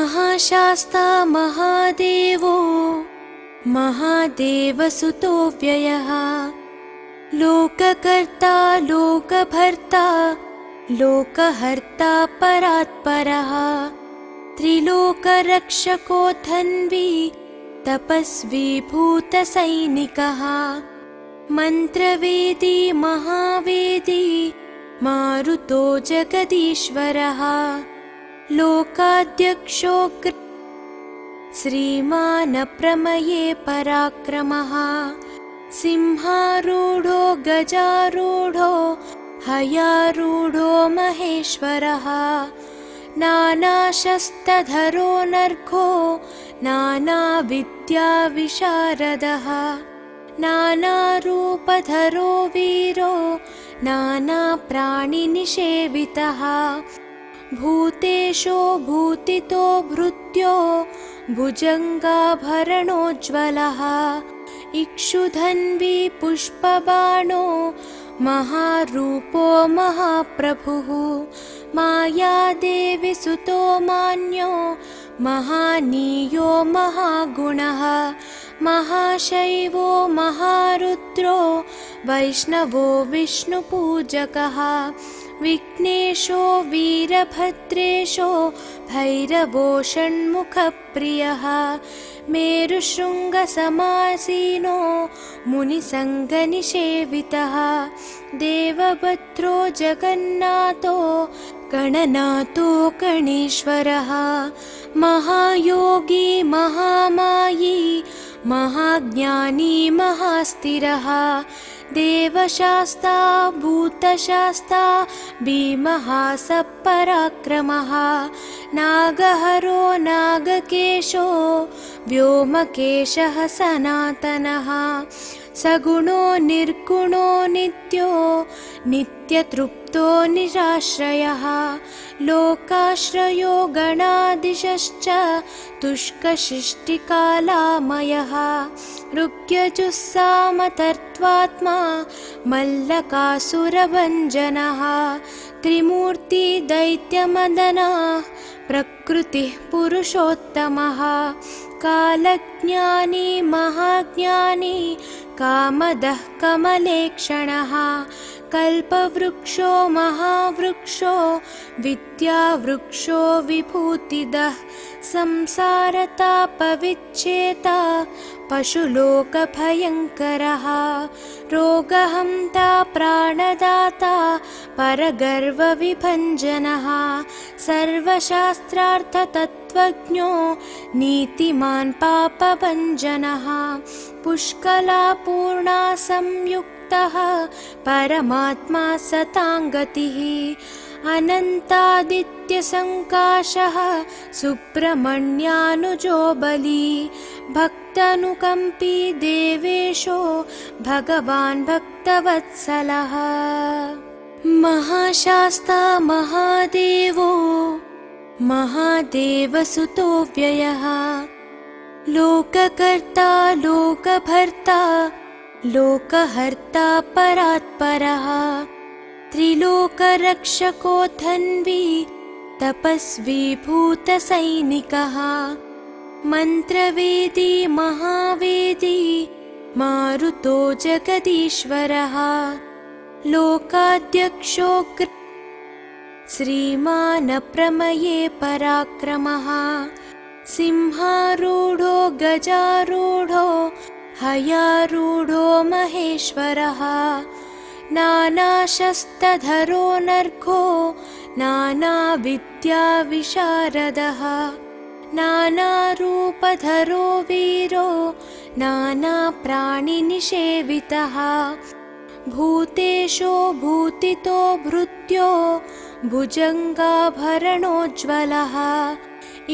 महाशास्ता महादेवो महादेवसुतो व्ययः लोककर्ता लोकभर्ता लोकहर्ता परात्परः त्रिलोकरक्षको धन्वी तपस्वी भूतसैनिकः मन्त्रवेदी महावेदी मारुतो जगदीश्वरः लोकाध्यक्षो श्रीमानप्रमये पराक्रमः सिंहारूढो गजारूढो हयारूढो महेश्वरः नानाशस्त्रधरो नर्घो नानाविद्याविशारदः नानारूपधरो वीरो नानाप्राणिनिषेवितः भूतेशो भूतितो भृत्यो भुजङ्गाभरणोज्ज्वलः इक्षुधन्वी पुष्पबाणो महारूपो महाप्रभुः मायादेवी सुतो मान्यो महानीयो महागुणः महाशैवो महारुद्रो वैष्णवो विष्णुपूजकः विघ्नेशो वीरभद्रेशो भैरवो षण्मुखप्रियः मेरुशृङ्गसमासीनो मुनिसङ्गनिषेवितः देवभद्रो जगन्नाथो गणनाथो गणेश्वरः महायोगी महामायी महाज्ञानी महास्थिरः देवशास्ता भूतशास्ता भीमः सपराक्रमः नागहरो नागकेशो व्योमकेशः सनातनः सगुणो निर्गुणो नित्यो नित्यतृप्तो निराश्रयः लोकाश्रयो गणाधीशश्च तुष्कशिष्टिकालामयः ऋग्यजुस्सामतर्त्वात्मा मल्लकासुरभञ्जनः त्रिमूर्ति दैत्यमदनः प्रकृतिः पुरुषोत्तमः कालज्ञानी महाज्ञानी कामदः कमलेक्षणः कल्पवृक्षो महावृक्षो विद्यावृक्षो विभूतिदः संसारतापविच्छेता पशुलोकभयङ्करः रोगहन्ता प्राणदाता परगर्वविभञ्जनः सर्वशास्त्रार्थतत्त्वज्ञो नीतिमान् पापभञ्जनः पुष्कलापूर्णा संयुक्तः परमात्मा सताङ्गतिः अनन्तादित्यसङ्काशः सुब्रह्मण्यानुजो बली भक्तानुकम्पी देवेशो भगवान् भक्तवत्सलः महाशास्ता महादेवो महादेवसुतो व्ययः लोककर्ता लोकभर्ता लोकहर्ता परात्परः त्रिलोकरक्षको धन्वी तपस्वी भूतसैनिकः मन्त्रवेदी महावेदी मारुतो जगदीश्वरः लोकाध्यक्षो श्रीमानप्रमये पराक्रमः सिंहारूढो गजारूढो हयारूढो महेश्वरः नानाशस्त्रधरो नर्घो नानाविद्याविशारदः नानारूपधरो वीरो नानाप्राणिनिषेवितः भूतेशो भूतितो भृत्यो भुजङ्गाभरणोज्ज्वलः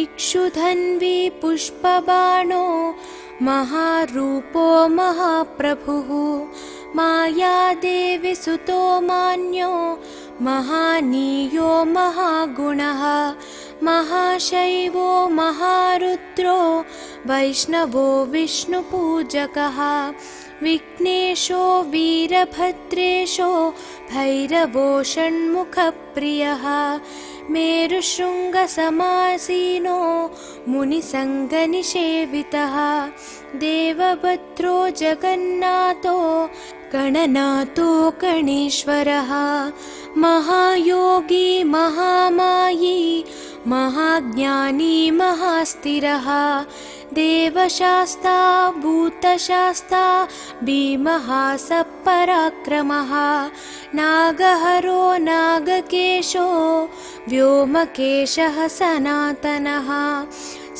इक्षुधन्वी पुष्पबाणो महारूपो महाप्रभुः मायादेवी सुतो मान्यो महानीयो महागुणः महाशैवो महारुद्रो वैष्णवो विष्णुपूजकः विघ्नेशो वीरभद्रेशो भैरवो षण्मुखप्रियः मेरुशृङ्गसमासीनो मुनिसङ्गनिषेवितः देवभद्रो जगन्नाथो गणनाथो गणेश्वरः महायोगी महामायी महाज्ञानी महास्थिरः देवशास्ता भूतशास्ता भीमः सपराक्रमः नागहरो नागकेशो व्योमकेशः सनातनः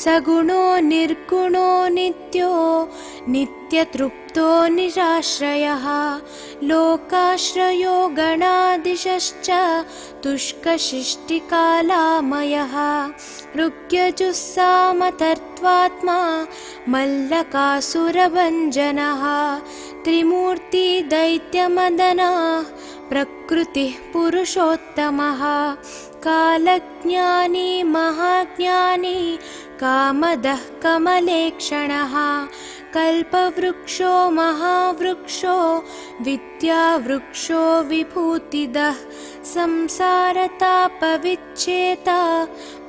सगुणो निर्गुणो नित्यो नित्यतृप्तो निराश्रयः लोकाश्रयो गणाधीशश्च तुष्कशिष्टिकालामयः ऋग्यजुस्सामतर्त्वात्मा मल्लकासुरभञ्जनः त्रिमूर्ति दैत्यमदनः प्रकृतिः पुरुषोत्तमः कालज्ञानी महाज्ञानी कामदः कमलेक्षणः कल्पवृक्षो महावृक्षो विद्यावृक्षो विभूतिदः संसारतापविच्छेता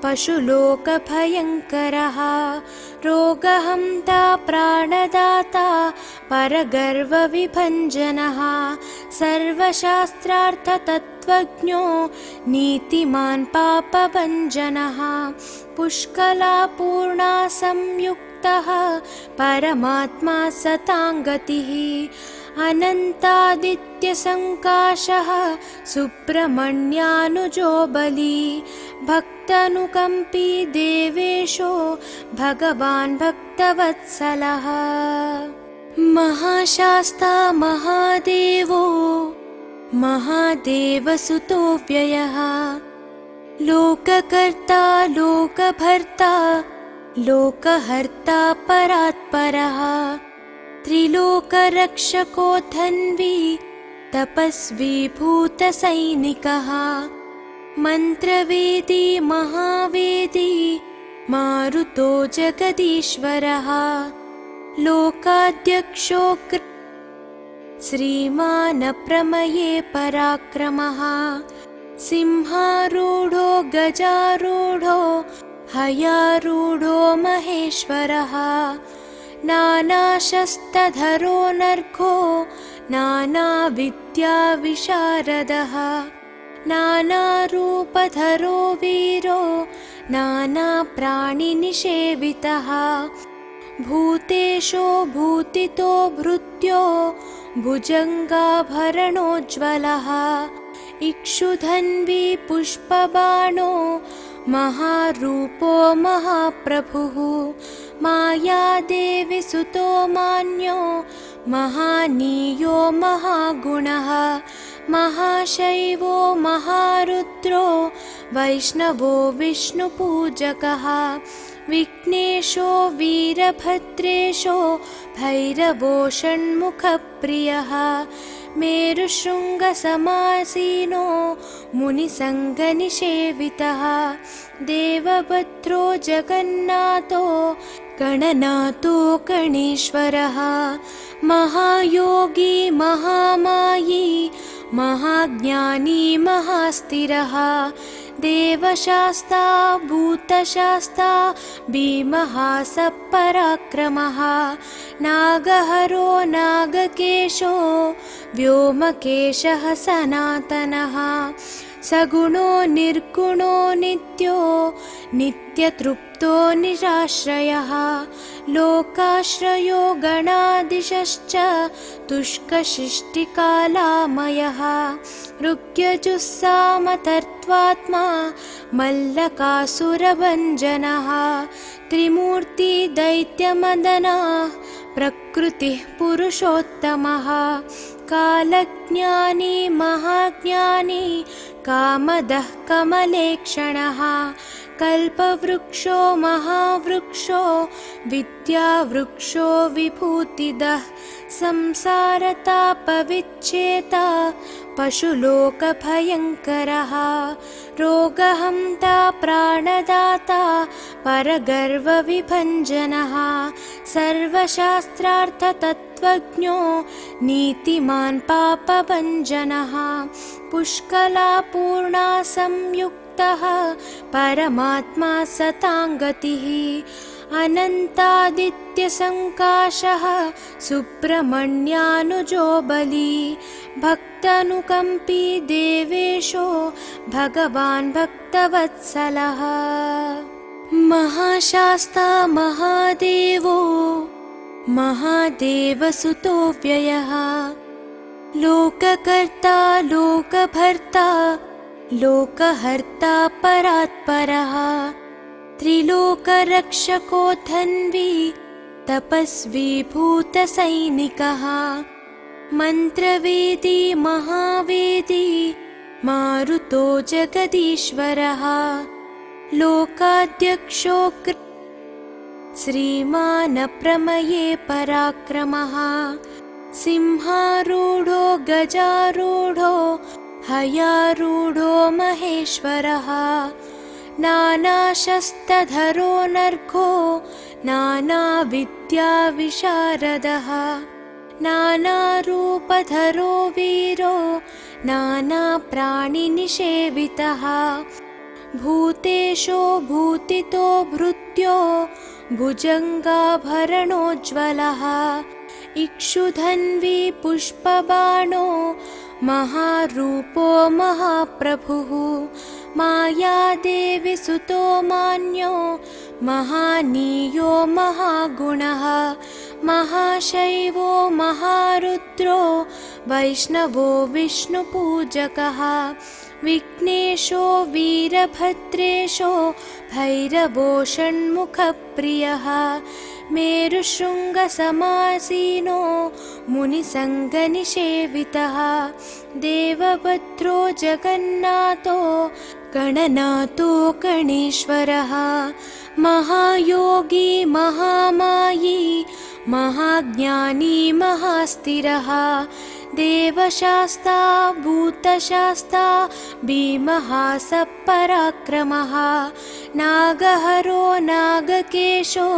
पशुलोकभयङ्करः रोगहन्ता प्राणदाता परगर्वविभञ्जनः सर्वशास्त्रार्थतत्त्वज्ञो नीतिमान् पापभञ्जनः पुष्कलापूर्णा संयुक्तः परमात्मा सताङ्गतिः अनन्तादित्यसङ्काशः सुब्रह्मण्यानुजो बली भक्तानुकम्पी देवेशो भगवान् भक्तवत्सलः महाशास्ता महादेवो महादेवसुतो व्ययः लोककर्ता लोकभर्ता लोकहर्ता परात्परः त्रिलोकरक्षको धन्वी तपस्वी भूतसैनिकः मन्त्रवेदी महावेदी मारुतो जगदीश्वरः लोकाध्यक्षो श्रीमानप्रमये पराक्रमः सिंहारूढो गजारूढो हयारूढो महेश्वरः नानाशस्त्रधरो नर्घो नानाविद्याविशारदः नानारूपधरो वीरो नानाप्राणिनिषेवितः भूतेशो भूतितो भृत्यो भुजङ्गाभरणोज्ज्वलः इक्षुधन्वी पुष्पबाणो महारूपो महाप्रभुः मायादेवी सुतो मान्यो महानीयो महागुणः महाशैवो महारुद्रो वैष्णवो विष्णुपूजकः विघ्नेशो वीरभद्रेशो भैरवो षण्मुखप्रियः मेरुशृङ्गसमासीनो मुनिसङ्गनिषेवितः देवभद्रो जगन्नाथो गणनाथो गणेश्वरः महायोगी महामायी महाज्ञानी महास्थिरः देवशास्ता भूतशास्ता भीमः सपराक्रमः नागहरो नागकेशो व्योमकेशः सनातनः सगुणो निर्गुणो नित्यो नित्यतृप्तो निराश्रयः लोकाश्रयो गणाधीशश्च तुष्कशिष्टिकालामयः ऋग्यजुस्सामतर्त्वात्मा मल्लकासुरभञ्जनः त्रिमूर्ति दैत्यमदनः प्रकृतिः पुरुषोत्तमः कालज्ञानी महाज्ञानी कामदः कमलेक्षणः कल्पवृक्षो महावृक्षो विद्यावृक्षो विभूतिदः संसारतापविच्छेता पशुलोकभयङ्करः रोगहन्ता प्राणदाता परगर्वविभञ्जनः सर्वशास्त्रार्थतत्त्वज्ञो नीतिमान् पापभञ्जनः पुष्कलापूर्णा संयुक्तः संयुक्तः परमात्मा सताङ्गतिः अनन्तादित्यसङ्काशः सुब्रह्मण्यानुजो बली भक्तानुकम्पी देवेशो भगवान् भक्तवत्सलः महाशास्ता महादेवो महादेवसुतो व्ययः लोककर्ता लोकभर्ता लोकहर्ता परात्परः त्रिलोकरक्षको धन्वी तपस्वी भूतसैनिकः मन्त्रवेदी महावेदी मारुतो जगदीश्वरः लोकाध्यक्षो श्रीमान् प्रमये पराक्रमः सिंहारूढो गजारूढो हयारूढो महेश्वरः नानाशस्त्रधरो नर्घो नानाविद्याविशारदः नानारूपधरो वीरो नानाप्राणिनिषेवितः भूतेशो भूतितो भृत्यो भुजङ्गाभरणोज्ज्वलः इक्षुधन्वी पुष्पबाणो महारूपो महाप्रभुः मायादेवी सुतो मान्यो महानीयो महागुणः महाशैवो महारुद्रो वैष्णवो विष्णुपूजकः विघ्नेशो वीरभद्रेशो भैरवो षण्मुखप्रियः मेरुशृङ्गसमासीनो मुनिसङ्गनिषेवितः देवभद्रो जगन्नाथो गणनाथो गणेश्वरः महायोगी महामायी महाज्ञानी महास्थिरः देवशास्ता भूतशास्ता भीमः सपराक्रमः नागहरो नागकेशो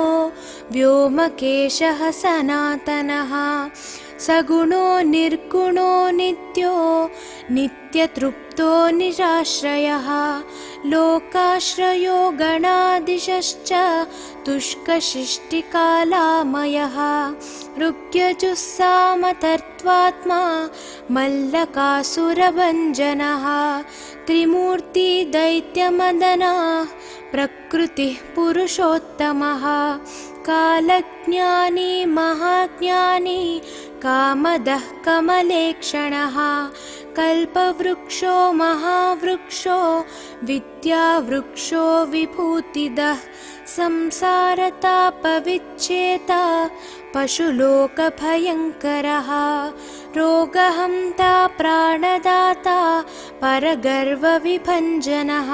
व्योमकेशः सनातनः सगुणो निर्गुणो नित्यो नित्यतृप्तो निराश्रयः लोकाश्रयो गणाधीशश्च तुष्कशिष्टिकालामयः ऋग्यजुस्सामतर्त्वात्मा मल्लकासुरभञ्जनः त्रिमूर्ति दैत्यमदनः प्रकृतिः पुरुषोत्तमः कालज्ञानी महाज्ञानी कामदः कमलेक्षणः कल्पवृक्षो महावृक्षो विद्यावृक्षो विभूतिदः संसारतापविच्छेता पशुलोकभयङ्करः रोगहन्ता प्राणदाता परगर्वविभञ्जनः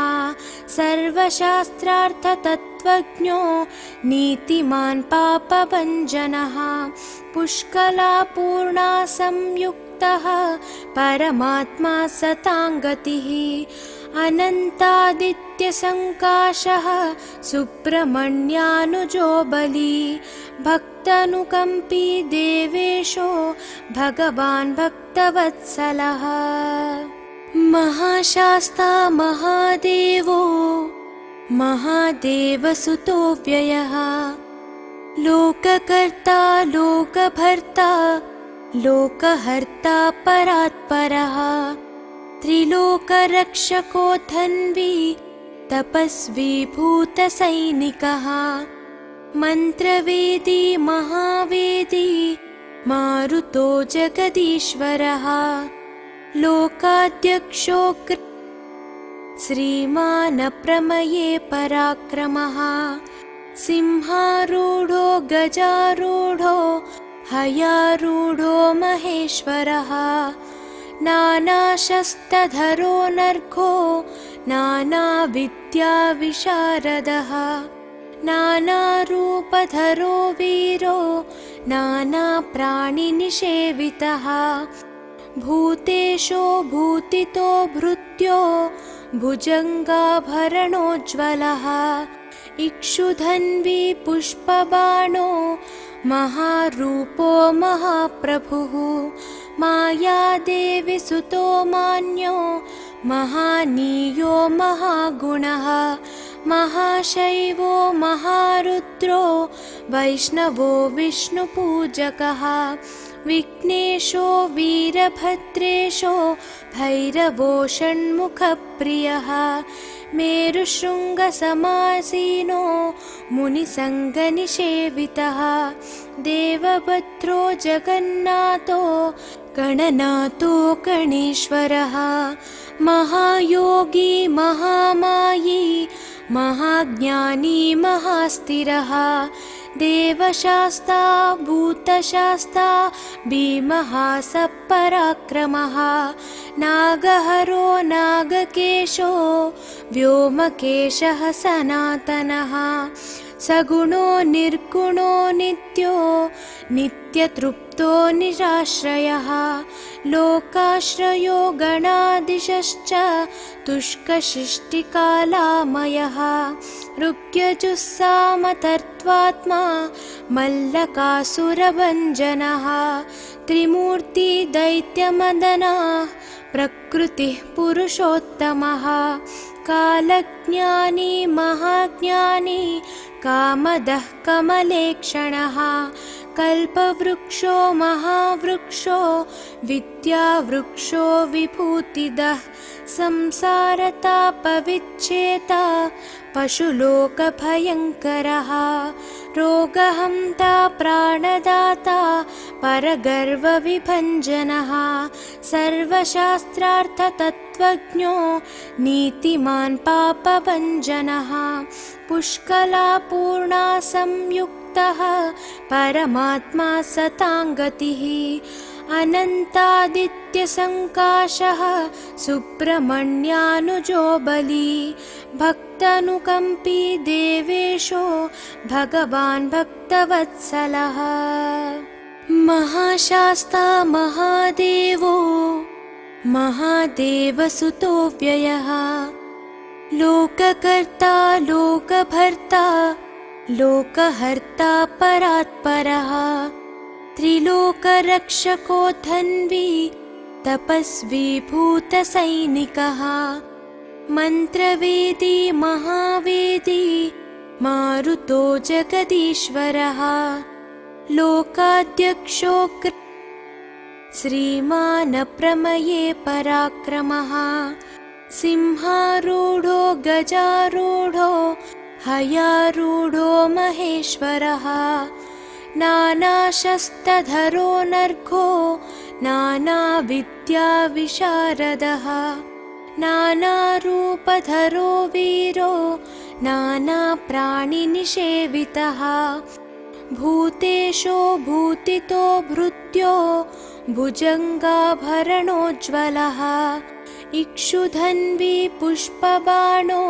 सर्वशास्त्रार्थतत्त्वज्ञो नीतिमान् पापभञ्जनः पुष्कलापूर्णा संयुक्तः परमात्मा सताङ्गतिः अनन्तादित्यसङ्काशः सुब्रह्मण्यानुजो बली भक्तानुकम्पी देवेशो भगवान् भक्तवत्सलः महाशास्ता महादेवो महादेवसुतो व्ययः लोककर्ता लोकभर्ता लोकहर्ता परात्परः त्रिलोकरक्षको धन्वी तपस्वी भूतसैनिकः मन्त्रवेदी महावेदी मारुतो जगदीश्वरः लोकाध्यक्षो श्रीमान् प्रमये पराक्रमः सिंहारूढो गजारूढो हयारूढो महेश्वरः नानाशस्त्रधरो नर्घो नानाविद्याविशारदः नानारूपधरो वीरो नानाप्राणिनिषेवितः भूतेशो भूतितो भृत्यो भुजङ्गाभरणोज्ज्वलः इक्षुधन्वी पुष्पबाणो महारूपो महाप्रभुः मायादेवी सुतो मान्यो महानीयो महागुणः महाशैवो महारुद्रो वैष्णवो विष्णुपूजकः विघ्नेशो वीरभद्रेशो भैरवो षण्मुखप्रियः मेरुशृङ्गसमासीनो मुनिसङ्गनिषेवितः देवभद्रो जगन्नाथो गणनाथो गणेश्वरः महायोगी महामायी महाज्ञानी महास्थिरः देवशास्ता भूतशास्ता भीमः सपराक्रमः नागहरो नागकेशो व्योमकेशः सनातनः सगुणो निर्गुणो नित्यो नित्यतृप्तो निराश्रयः लोकाश्रयो गणाधीशश्च तुष्कशिष्टिकालामयः ऋग्यजुस्सामतर्त्वात्मा मल्लकासुरभञ्जनः त्रिमूर्ति दैत्यमदनः प्रकृतिः पुरुषोत्तमः कालज्ञानी महाज्ञानी कामदः कमलेक्षणः कल्पवृक्षो महावृक्षो विद्यावृक्षो विभूतिदः संसारतापविच्छेता पशुलोकभयङ्करः रोगहन्ता प्राणदाता परगर्वविभञ्जनः सर्वशास्त्रार्थतत्त्वज्ञो नीतिमान् पापभञ्जनः पुष्कलापूर्णा संयुक्तः परमात्मा सताङ्गतिः अनन्तादित्यसङ्काशः सुब्रह्मण्यानुजो बली भक्तानुकम्पी देवेशो भगवान् भक्तवत्सलः महाशास्ता महादेवो महादेवसुतो व्ययः लोककर्ता लोकभर्ता लोकहर्ता परात्परः त्रिलोकरक्षको धन्वी तपस्वी भूतसैनिकः मन्त्रवेदी महावेदी मारुतो जगदीश्वरः लोकाध्यक्षो श्रीमान् प्रमये पराक्रमः सिंहारूढो गजारूढो हयारूढो महेश्वरः नानाशस्त्रधरो नर्घो नानाविद्याविशारदः नानारूपधरो वीरो नानाप्राणिनिषेवितः भूतेशो भूतितो भृत्यो भुजङ्गाभरणोज्ज्वलः इक्षुधन्वी पुष्पबाणो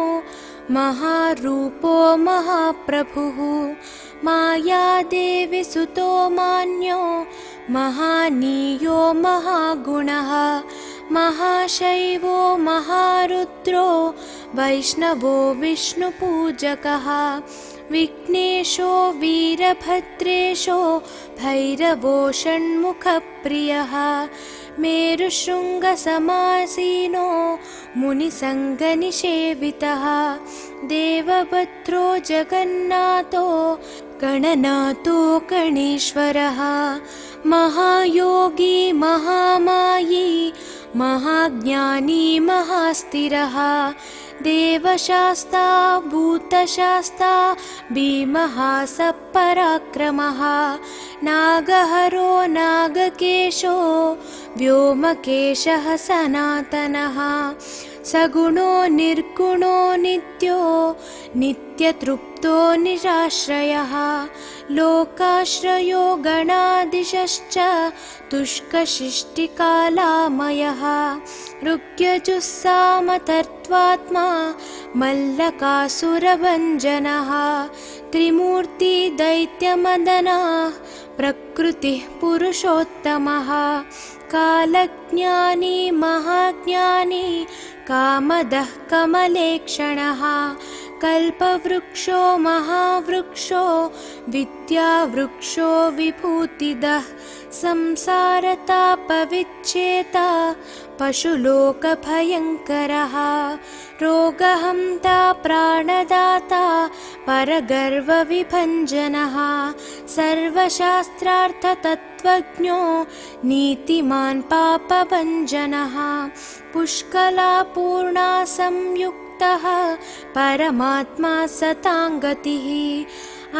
महारूपो महाप्रभुः मायादेवी सुतो मान्यो महानीयो महागुणः महाशैवो महारुद्रो वैष्णवो विष्णुपूजकः विघ्नेशो वीरभद्रेशो भैरवो षण्मुखप्रियः मेरुशृङ्गसमासीनो मुनिसङ्गनिषेवितः देवभद्रो जगन्नाथो गणनाथो गणेश्वरः महायोगी महामायी महाज्ञानी महास्थिरः देवशास्ता भूतशास्ता भीमः सपराक्रमः नागहरो नागकेशो व्योमकेशः सनातनः सगुणो निर्गुणो नित्यो नित्यतृप्तो निराश्रयः लोकाश्रयो गणाधीशश्च तुष्कशिष्टिकालामयः ऋग्यजुस्सामतर्त्वात्मा मल्लकासुरभञ्जनः त्रिमूर्ति दैत्यमदनः प्रकृतिः पुरुषोत्तमः कालज्ञानी महाज्ञानी कामदः कमलेक्षणः कल्पवृक्षो महावृक्षो विद्यावृक्षो विभूतिदः संसारतापविच्छेता पशुलोकभयङ्करः रोगहन्ता प्राणदाता परगर्वविभञ्जनः सर्वशास्त्रार्थतत्त्वज्ञो नीतिमान् पापभञ्जनः पुष्कलापूर्णा संयुक्तः परमात्मा सताङ्गतिः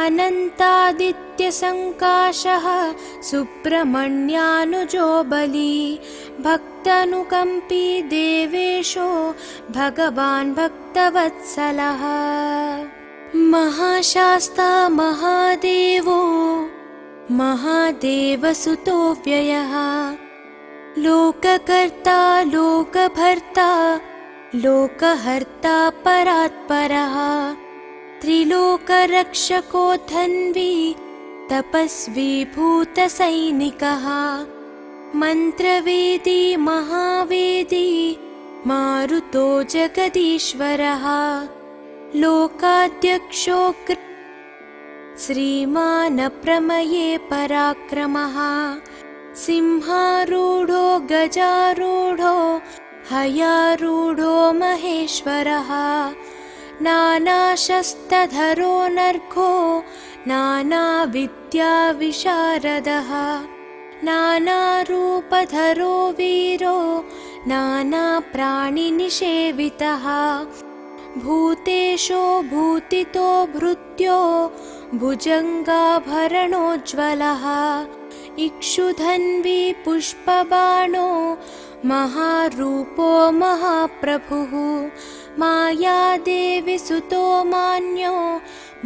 अनन्तादित्यसङ्काशः सुब्रह्मण्यानुजो बली भक्तानुकम्पी देवेशो भगवान् भक्तवत्सलः महाशास्ता महादेवो महादेवसुतो व्ययः लोककर्ता लोकभर्ता लोकहर्ता परात्परः त्रिलोकरक्षको धन्वी तपस्वी भूतसैनिकः मन्त्रवेदी महावेदी मारुतो जगदीश्वरः लोकाध्यक्षो श्रीमानप्रमये पराक्रमः सिंहारूढो गजारूढो हयारूढो महेश्वरः नानाशस्त्रधरो नर्घो नानाविद्याविशारदः नानारूपधरो वीरो नानाप्राणिनिषेवितः भूतेशो भूतितो भृत्यो भुजङ्गाभरणोज्ज्वलः इक्षुधन्वी पुष्पबाणो महारूपो महाप्रभुः मायादेवी सुतो मान्यो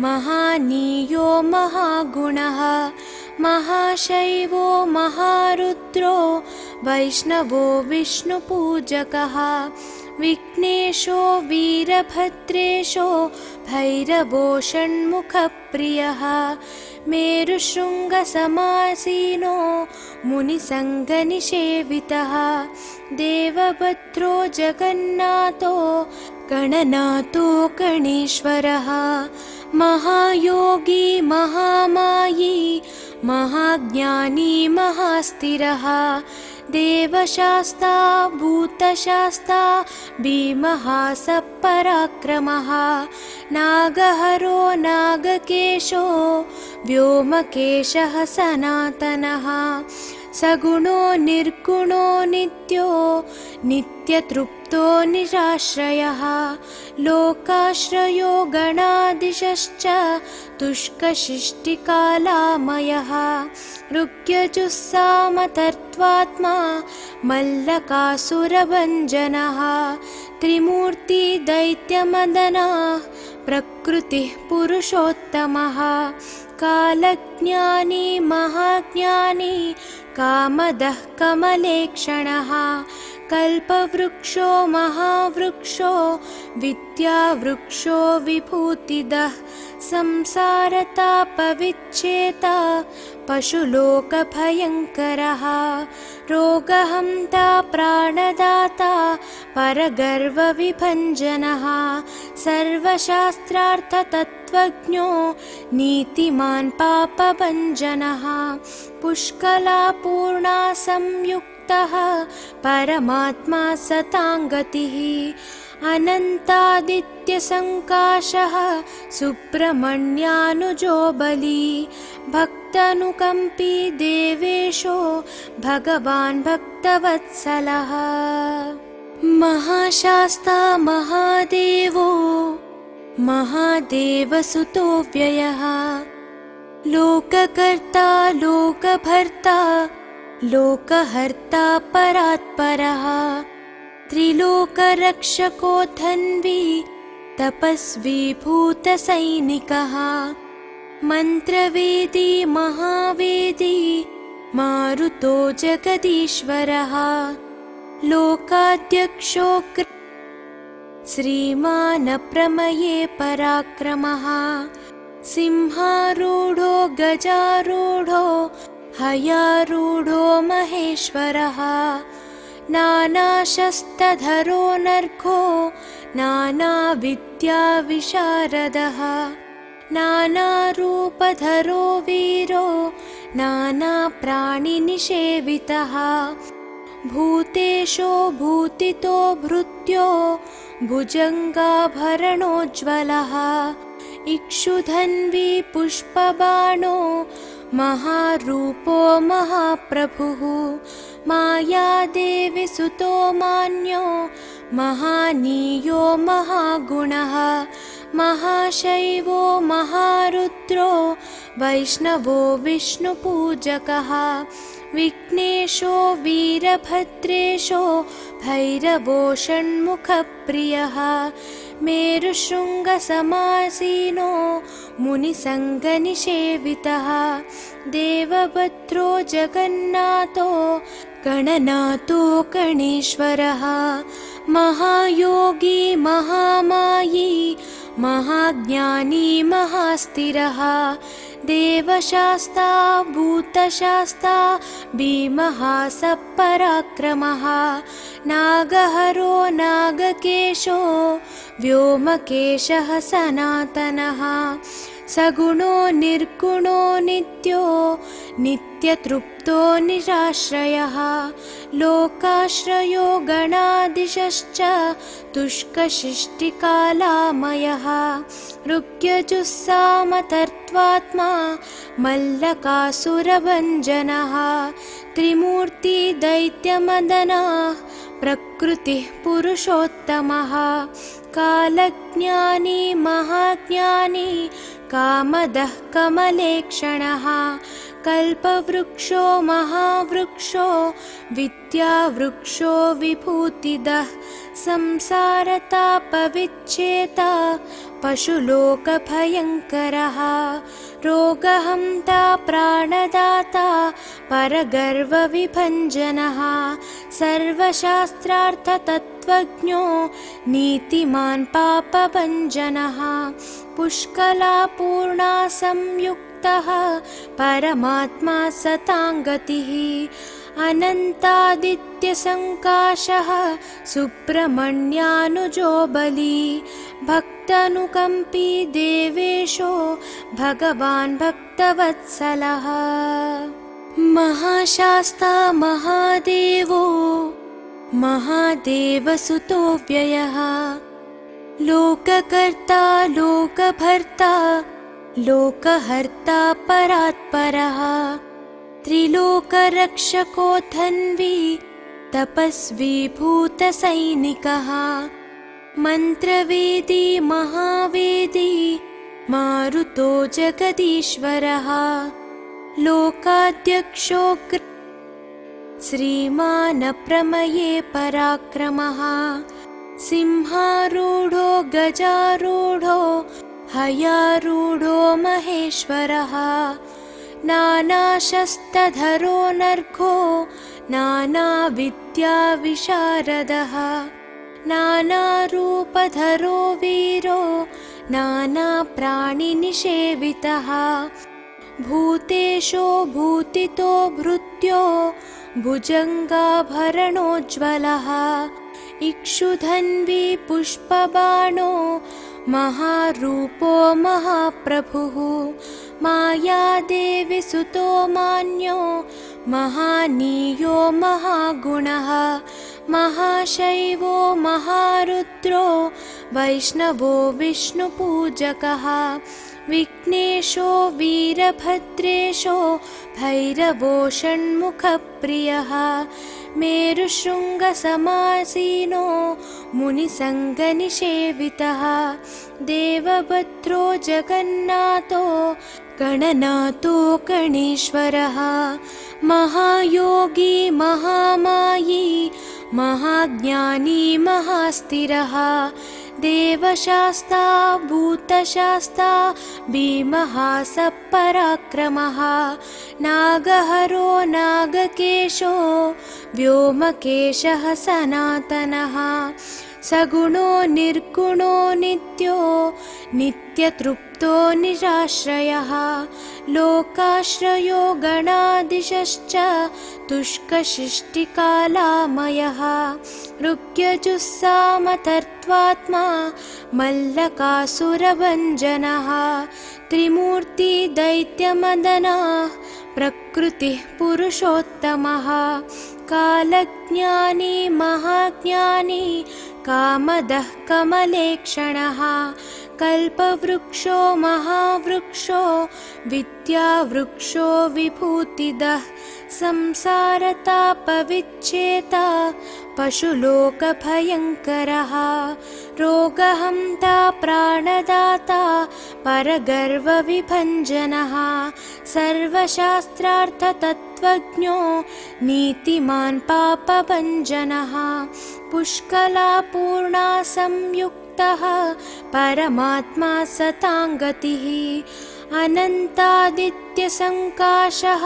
महानीयो महागुणः महाशैवो महारुद्रो वैष्णवो विष्णुपूजकः विघ्नेशो वीरभद्रेशो भैरवो षण्मुखप्रियः मेरुशृङ्गसमासीनो मुनिसङ्गनिषेवितः देवभद्रो जगन्नाथो गणनाथो गणेश्वरः महायोगी महामायी महाज्ञानी महास्थिरः देवशास्ता भूतशास्ता भीमः सपराक्रमः नागहरो नागकेशो व्योमकेशः सनातनः सगुणो निर्गुणो नित्यो नित्यतृप्तो निराश्रयः लोकाश्रयो गणाधीशश्च तुष्कशिष्टिकालामयः ऋग्यजुस्सामतर्त्वात्मा मल्लकासुरभञ्जनः त्रिमूर्ति दैत्यमदनः प्रकृतिः पुरुषोत्तमः कालज्ञानी महाज्ञानी कामदः कमलेक्षणः कल्पवृक्षो महावृक्षो विद्यावृक्षो विभूतिदः संसारतापविच्छेता पशुलोकभयङ्करः रोगहन्ता प्राणदाता परगर्वविभञ्जनः सर्वशास्त्रार्थतत्त्वज्ञो नीतिमान् पापभञ्जनः पुष्कलापूर्णा संयुक्तः परमात्मा सताङ्गतिः अनन्तादित्यसङ्काशः सुब्रह्मण्यानुजो बली भक्तानुकम्पी देवेशो भगवान् भक्तवत्सलः महाशास्ता महादेवो महादेवसुतो व्ययः लोककर्ता लोकभर्ता लोकहर्ता परात्परः त्रिलोकरक्षको धन्वी तपस्वी भूतसैनिकः मन्त्रवेदी महावेदी मारुतो जगदीश्वरः लोकाध्यक्षो श्रीमानप्रमये पराक्रमः सिंहारूढो गजारूढो हयारूढो महेश्वरः नानाशस्त्रधरो नर्घो नानाविद्याविशारदः नानारूपधरो वीरो नानाप्राणिनिषेवितः भूतेशो भूतितो भृत्यो भुजङ्गाभरणोज्ज्वलः इक्षुधन्वी पुष्पबाणो महारूपो महाप्रभुः मायादेवी सुतो मान्यो महानीयो महागुणः महाशैवो महारुद्रो वैष्णवो विष्णुपूजकः विघ्नेशो वीरभद्रेशो भैरवो षण्मुखप्रियः मेरुशृङ्गसमासीनो मुनिसङ्गनिषेवितः देवभद्रो जगन्नाथो गणनाथो गणेश्वरः महायोगी महामायी महाज्ञानी महास्थिरः देवशास्ता भूतशास्ता भीमः सपराक्रमः नागहरो नागकेशो व्योमकेशः सनातनः सगुणो निर्गुणो नित्यो नित्यतृप्तो निराश्रयः लोकाश्रयो गणाधीशश्च तुष्कशिष्टिकालामयः ऋग्यजुस्सामतर्त्वात्मा मल्लकासुरभञ्जनः त्रिमूर्ति दैत्यमदनः प्रकृतिः पुरुषोत्तमः कालज्ञानी महाज्ञानी कामदः कमलेक्षणः कल्पवृक्षो महावृक्षो विद्यावृक्षो विभूतिदः संसारतापविच्छेता पशुलोकभयङ्करः रोगहन्ता प्राणदाता परगर्वविभञ्जनः सर्वशास्त्रार्थतत्त्वज्ञो नीतिमान् पापभञ्जनः पुष्कलापूर्णा संयुक्तः परमात्मा सताङ्गतिः अनन्तादित्यसङ्काशः सुब्रह्मण्यानुजो बली भक्तानुकम्पी देवेशो भगवान् भक्तवत्सलः महाशास्ता महादेवो महादेवसुतो व्ययः लोककर्ता लोकभर्ता लोकहर्ता परात्परः त्रिलोकरक्षको धन्वी तपस्वी भूतसैनिकः मन्त्रवेदी महावेदी मारुतो जगदीश्वरः लोकाध्यक्षो श्रीमानप्रमये पराक्रमः सिंहारूढो गजारूढो हयारूढो महेश्वरः नानाशस्त्रधरो नर्घो नानाविद्याविशारदः नानारूपधरो वीरो नानाप्राणिनिषेवितः भूतेशो भूतितो भृत्यो भुजङ्गाभरणोज्ज्वलः इक्षुधन्वी पुष्पबाणो महारूपो महाप्रभुः मायादेवी सुतो मान्यो महानीयो महागुणः महाशैवो महारुद्रो वैष्णवो विष्णुपूजकः विघ्नेशो वीरभद्रेशो भैरवो षण्मुखप्रियः मेरुशृङ्गसमासीनो मुनिसङ्गनिषेवितः देवभद्रो जगन्नाथो गणनाथो गणेश्वरः महायोगी महामायी महाज्ञानी महास्थिरः देवशास्ता भूतशास्ता भीमः सपराक्रमः नागहरो नागकेशो व्योमकेशः सनातनः सगुणो निर्गुणो नित्यो नित्यतृप्तो निराश्रयः लोकाश्रयो गणाधीशश्च तुष्कशिष्टिकालामयः ऋग्यजुस्सामतर्त्वात्मा मल्लकासुरभञ्जनः त्रिमूर्ति दैत्यमदनः प्रकृतिः पुरुषोत्तमः कालज्ञानी महाज्ञानी कामदः कमलेक्षणः कल्पवृक्षो महावृक्षो विद्यावृक्षो विभूतिदः संसारतापविच्छेता पशुलोकभयङ्करः रोगहन्ता प्राणदाता परगर्वविभञ्जनः सर्वशास्त्रार्थतत्त्वज्ञो नीतिमान् पापभञ्जनः पुष्कलापूर्णा संयुक्तः परमात्मा सताङ्गतिः अनन्तादित्यसङ्काशः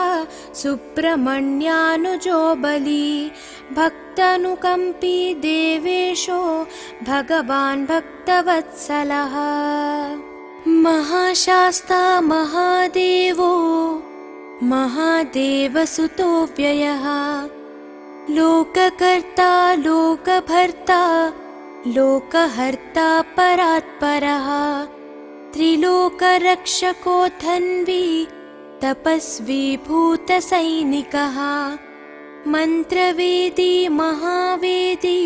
सुब्रह्मण्यानुजो बली भक्तानुकम्पी देवेशो भगवान् भक्तवत्सलः महाशास्ता महादेवो महादेवसुतो व्ययः लोककर्ता लोकभर्ता लोकहर्ता परात्परः त्रिलोकरक्षको धन्वी तपस्वी भूतसैनिकः मन्त्रवेदी महावेदी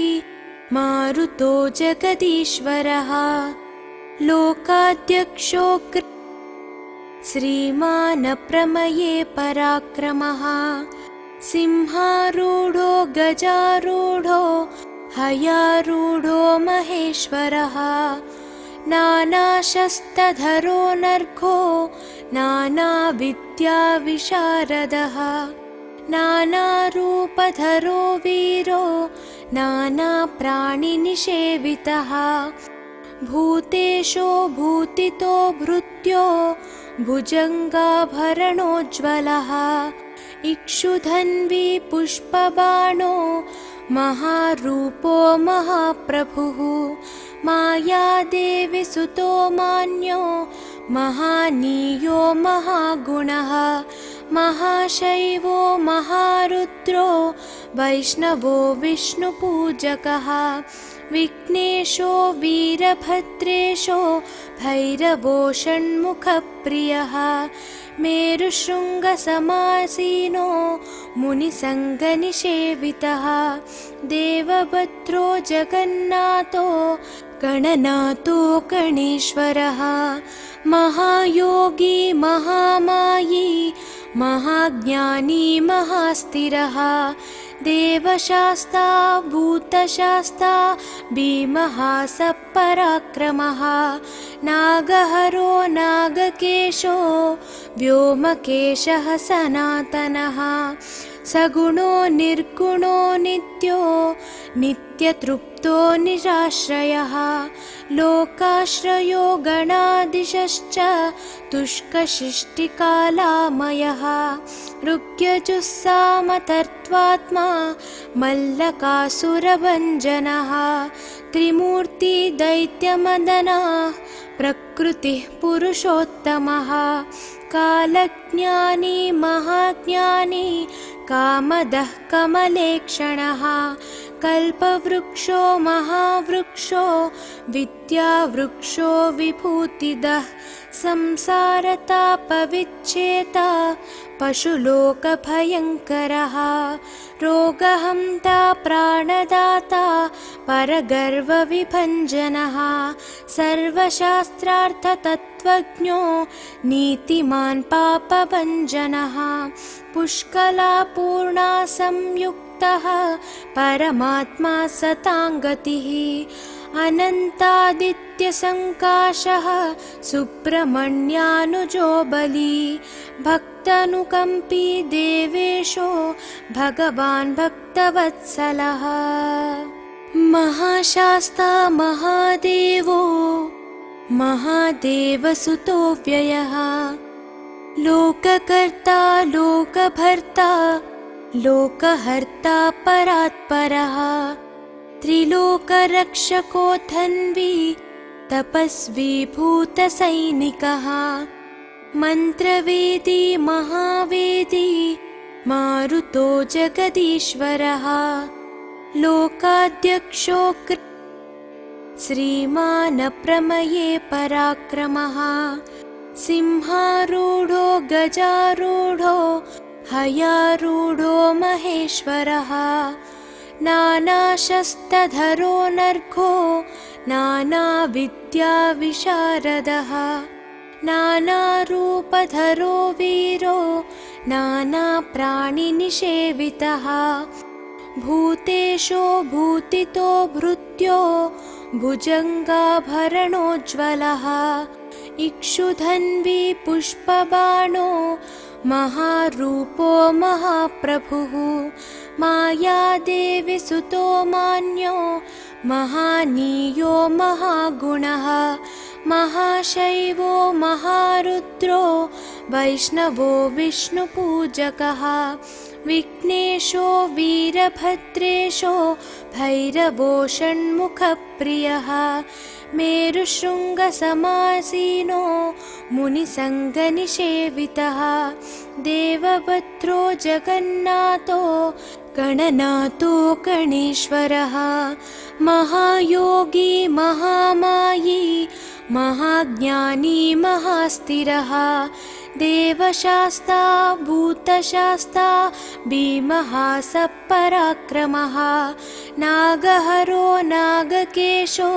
मारुतो जगदीश्वरः लोकाध्यक्षो श्रीमान् प्रमये पराक्रमः सिंहारूढो गजारूढो हयारूढो महेश्वरः नानाशस्त्रधरो नर्घो नानाविद्याविशारदः नानारूपधरो वीरो नानाप्राणिनिषेवितः भूतेशो भूतितो भृत्यो भुजङ्गाभरणोज्ज्वलः इक्षुधन्वी पुष्पबाणो महारूपो महाप्रभुः मायादेवी सुतो मान्यो महानीयो महागुणः महाशैवो महारुद्रो वैष्णवो विष्णुपूजकः विघ्नेशो वीरभद्रेशो भैरवो षण्मुखप्रियः मेरुशृङ्गसमासीनो मुनिसङ्गनिषेवितः देवभद्रो जगन्नाथो गणनाथो गणेश्वरः महायोगी महामायी महाज्ञानी महास्थिरः देवशास्ता भूतशास्ता भीमः सपराक्रमः नागहरो नागकेशो व्योमकेशः सनातनः सगुणो निर्गुणो नित्यो नित्यतृप्तो निराश्रयः लोकाश्रयो गणाधीशश्च तुष्कशिष्टिकालामयः ऋग्यजुस्सामतर्त्वात्मा मल्लकासुरभञ्जनः त्रिमूर्ति दैत्यमदनः प्रकृतिः पुरुषोत्तमः कालज्ञानी महाज्ञानी कामदः कमलेक्षणः कल्पवृक्षो महावृक्षो विद्यावृक्षो विभूतिदः संसारतापविच्छेता पशुलोकभयङ्करः रोगहन्ता प्राणदाता परगर्वविभञ्जनः सर्वशास्त्रार्थतत्त्वज्ञो नीतिमान् पापभञ्जनः पुष्कलापूर्णा संयुक्तः परमात्मा सताङ्गतिः अनन्तादित्यसङ्काशः सुब्रह्मण्यानुजो बली भक्तानुकम्पी देवेशो भगवान् भक्तवत्सलः महाशास्ता महादेवो महादेवसुतो व्ययः लोककर्ता लोकभर्ता लोकहर्ता परात्परः त्रिलोकरक्षको धन्वी तपस्वी भूतसैनिकः मन्त्रवेदी महावेदी मारुतो जगदीश्वरः लोकाध्यक्षो श्रीमान् प्रमये पराक्रमः सिंहारूढो गजारूढो हयारूढो महेश्वरः नानाशस्त्रधरो नर्घो नानाविद्याविशारदः नानारूपधरो वीरो नानाप्राणिनिषेवितः भूतेशो भूतितो भृत्यो भुजङ्गाभरणोज्ज्वलः इक्षुधन्वी पुष्पबाणो महारूपो महाप्रभुः मायादेवी सुतो मान्यो महानीयो महागुणः महाशैवो महारुद्रो वैष्णवो विष्णुपूजकः विघ्नेशो वीरभद्रेशो भैरवो षण्मुखप्रियः मेरुशृङ्गसमासीनो मुनिसङ्गनिषेवितः देवभद्रो जगन्नाथो गणनाथो गणेश्वरः महायोगी महामायी महाज्ञानी महास्थिरः देवशास्ता भूतशास्ता भीमः सपराक्रमः नागहरो नागकेशो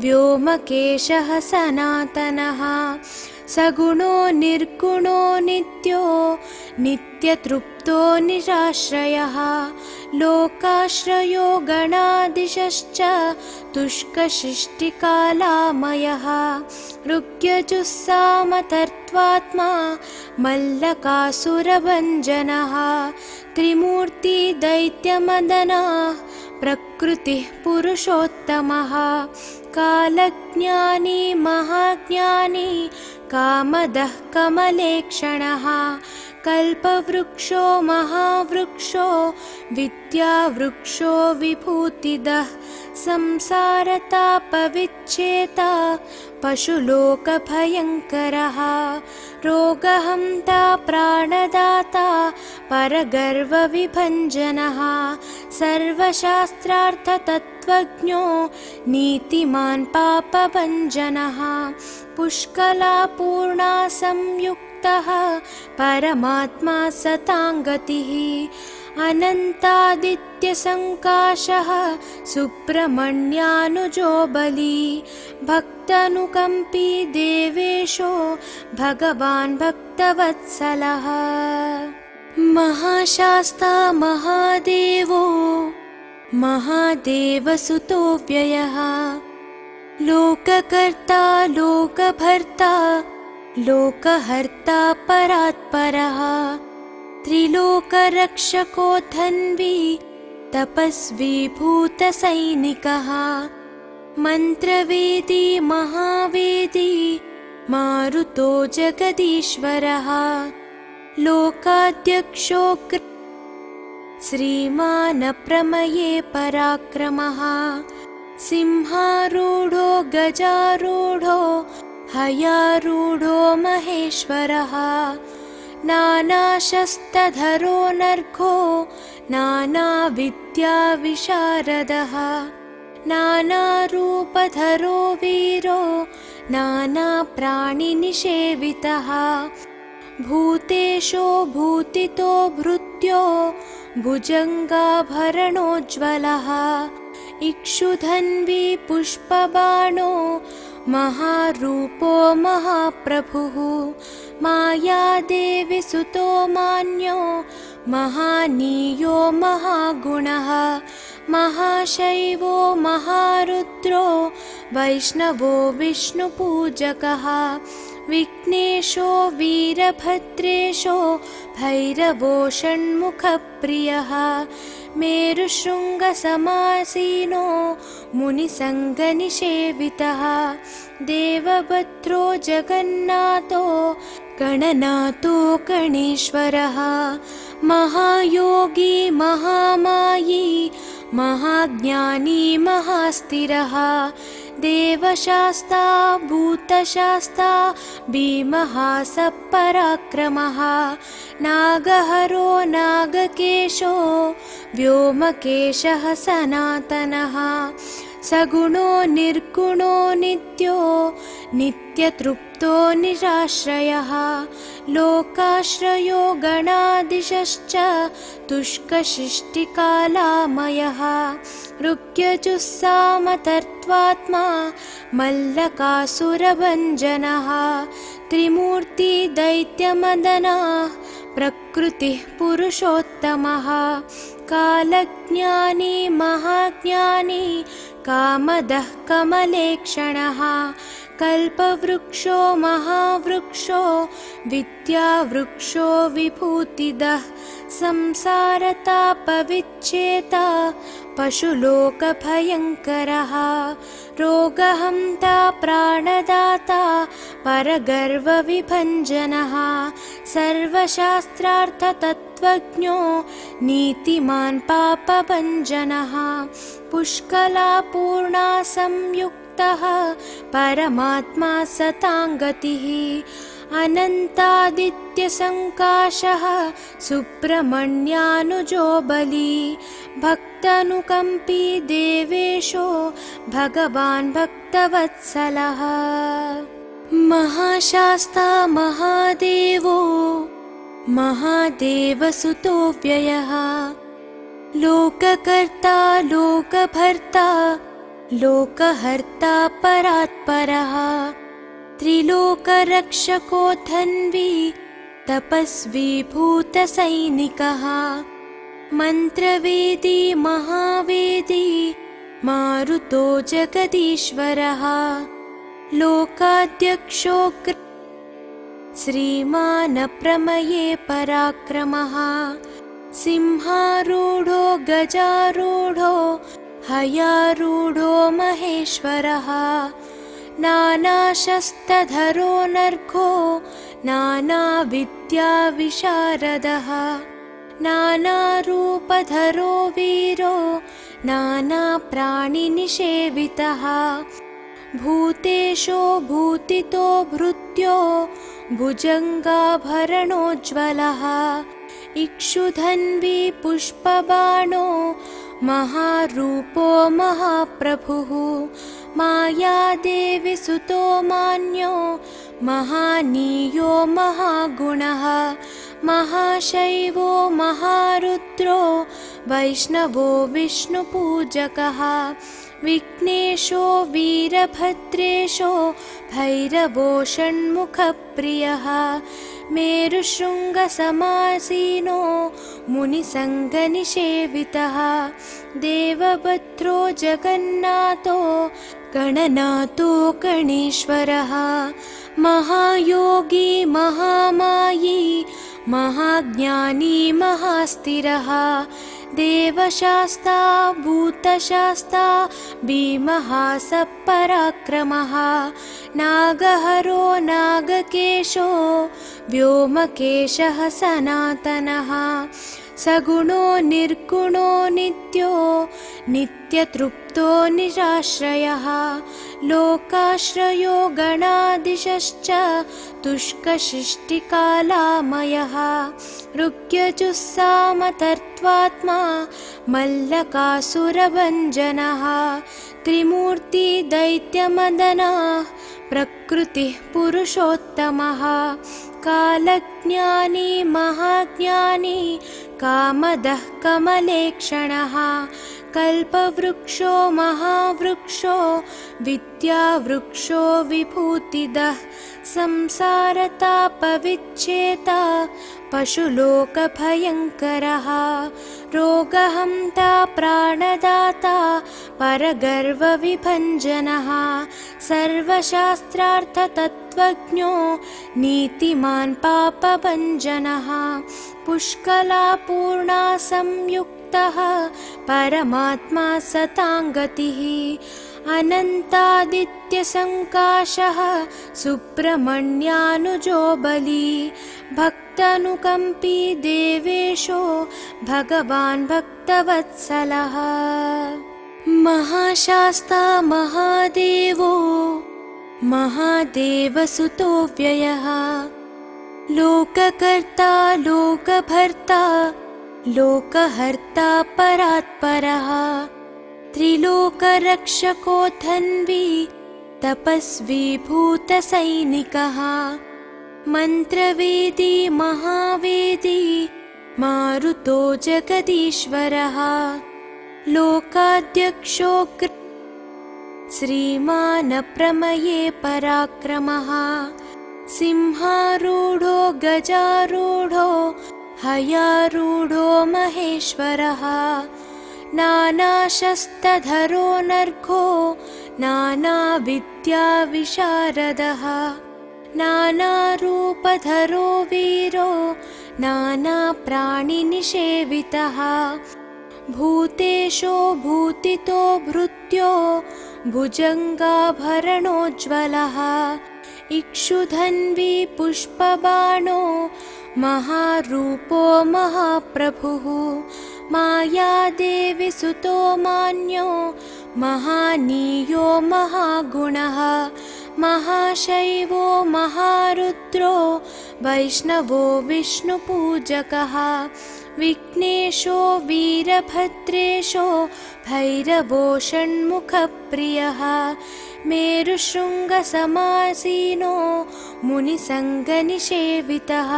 व्योमकेशः सनातनः सगुणो निर्गुणो नित्यो नित्यतृप्तो निराश्रयः लोकाश्रयो गणाधीशश्च तुष्कशिष्टिकालामयः ऋग्यजुस्सामतर्त्वात्मा मल्लकासुरभञ्जनः त्रिमूर्ति दैत्यमदनः प्रकृतिः पुरुषोत्तमः कालज्ञानी महाज्ञानी कामदः कमलेक्षणः कल्पवृक्षो महावृक्षो विद्यावृक्षो विभूतिदः संसारतापविच्छेता पशुलोकभयङ्करः रोगहन्ता प्राणदाता परगर्वविभञ्जनः सर्वशास्त्रार्थतत्त्वज्ञो नीतिमान् पापभञ्जनः पुष्कलापूर्णा संयुक्तः परमात्मा सताङ्गतिः अनन्तादित्यसङ्काशः सुब्रह्मण्यानुजो बली भक्तानुकम्पी देवेशो भगवान् भक्तवत्सलः महाशास्ता महादेवो महादेवसुतो व्ययः लोककर्ता लोकभर्ता लोकहर्ता परात्परः त्रिलोकरक्षको धन्वी तपस्वी भूतसैनिकः मन्त्रवेदी महावेदी मारुतो जगदीश्वरः लोकाध्यक्षो श्रीमान् प्रमये पराक्रमः सिंहारूढो गजारूढो हयारूढो महेश्वरः नानाशस्त्रधरो नर्घो नानाविद्याविशारदः नानारूपधरो वीरो नानाप्राणिनिषेवितः भूतेशो भूतितो भृत्यो भुजङ्गाभरणोज्ज्वलः इक्षुधन्वी पुष्पबाणो महारूपो महाप्रभुः मायादेवी सुतो मान्यो महानीयो महागुणः महाशैवो महारुद्रो वैष्णवो विष्णुपूजकः विघ्नेशो वीरभद्रेशो भैरवो षण्मुखप्रियः मेरुशृङ्गसमासीनो मुनिसङ्गनिषेवितः देवभद्रो जगन्नाथो गणनाथो गणेश्वरः महायोगी महामायी महाज्ञानी महास्थिरः देवशास्ता भूतशास्ता भीमः सपराक्रमः नागहरो नागकेशो व्योमकेशः सनातनः सगुणो निर्गुणो नित्यो नित्यतृप्तो निराश्रयः लोकाश्रयो गणादिशश्च तुष्कशिष्टिकालामयः ऋग्यजुस्सामतर्त्वात्मा मल्लकासुरभञ्जनः त्रिमूर्ति दैत्यमदनः प्रकृतिः पुरुषोत्तमः कालज्ञानी महाज्ञानी कामदः कमलेक्षणः कल्पवृक्षो महावृक्षो विद्यावृक्षो विभूतिदः संसारतापविच्छेता पशुलोकभयङ्करः रोगहन्ता प्राणदाता परगर्वविभञ्जनः सर्वशास्त्रार्थतत्त्वज्ञो नीतिमान् पापभञ्जनः पुष्कलापूर्णा संयुक्तः परमात्मा सताङ्गतिः अनन्तादित्यसङ्काशः सुब्रह्मण्यानुजो बली भक्तानुकम्पी देवेशो भगवान् भक्तवत्सलः महाशास्ता महादेवो महादेवसुतो व्ययः लोककर्ता लोकभर्ता लोकहर्ता परात्परः त्रिलोकरक्षको धन्वी तपस्वी भूतसैनिकः मन्त्रवेदी महावेदी मारुतो जगदीश्वरः लोकाध्यक्षो श्रीमान् प्रमये पराक्रमः सिंहारूढो गजारूढो हयारूढो महेश्वरः नानाशस्त्रधरो नर्घो नानाविद्याविशारदः नानारूपधरो वीरो नानाप्राणिनिषेवितः भूतेशो भूतितो भृत्यो भुजङ्गाभरणोज्ज्वलः इक्षुधन्वी पुष्पबाणो महारूपो महाप्रभुः मायादेवी सुतो मान्यो महानीयो महागुणः महाशैवो महारुद्रो वैष्णवो विष्णुपूजकः विघ्नेशो वीरभद्रेशो भैरवो षण्मुखप्रियः मेरुशृङ्गसमासीनो मुनिसङ्गनिषेवितः देवभद्रो जगन्नाथो गणनाथो गणेश्वरः महायोगी महामायी महाज्ञानी महास्थिरः देवशास्ता भूतशास्ता भीमः सपराक्रमः नागहरो नागकेशो व्योमकेशः सनातनः सगुणो निर्गुणो नित्यो नित्यतृप्तो निराश्रयः लोकाश्रयो गणादिशश्च तुष्कशिष्टिकालामयः ऋग्यजुस्सामतर्त्वात्मा मल्लकासुरभञ्जनः त्रिमूर्ति दैत्यमदनः प्रकृतिः पुरुषोत्तमः कालज्ञानी महाज्ञानी कामदः कमलेक्षणः कल्पवृक्षो महावृक्षो विद्यावृक्षो विभूतिदः संसारतापविच्छेता पशुलोकभयङ्करः रोगहन्ता प्राणदाता परगर्वविभञ्जनः सर्वशास्त्रार्थतत्त्वज्ञो नीतिमान् पापभञ्जनः पुष्कलापूर्णा संयुक्तः परमात्मा सताङ्गतिः अनन्तादित्यसङ्काशः सुब्रह्मण्यानुजो बली भक्तानुकम्पी देवेशो भगवान् भक्तवत्सलः महाशास्ता महादेवो महादेवसुतो व्ययः लोककर्ता लोकभर्ता लोकहर्ता परात्परः त्रिलोकरक्षको धन्वी तपस्वी भूतसैनिकः मन्त्रवेदी महावेदी मारुतो जगदीश्वरः लोकाध्यक्षो श्रीमान् प्रमये पराक्रमः सिंहारूढो गजारूढो हयारूढो महेश्वरः नानाशस्त्रधरो नर्घो नानाविद्याविशारदः नानारूपधरो वीरो नानाप्राणिनिषेवितः भूतेशो भूतितो भृत्यो भुजङ्गाभरणोज्ज्वलः इक्षुधन्वी पुष्पबाणो महारूपो महाप्रभुः मायादेवी सुतो मान्यो महानीयो महागुणः महाशैवो महारुद्रो वैष्णवो विष्णुपूजकः विघ्नेशो वीरभद्रेशो भैरवो षण्मुखप्रियः मेरुशृङ्गसमासीनो मुनिसङ्गनिषेवितः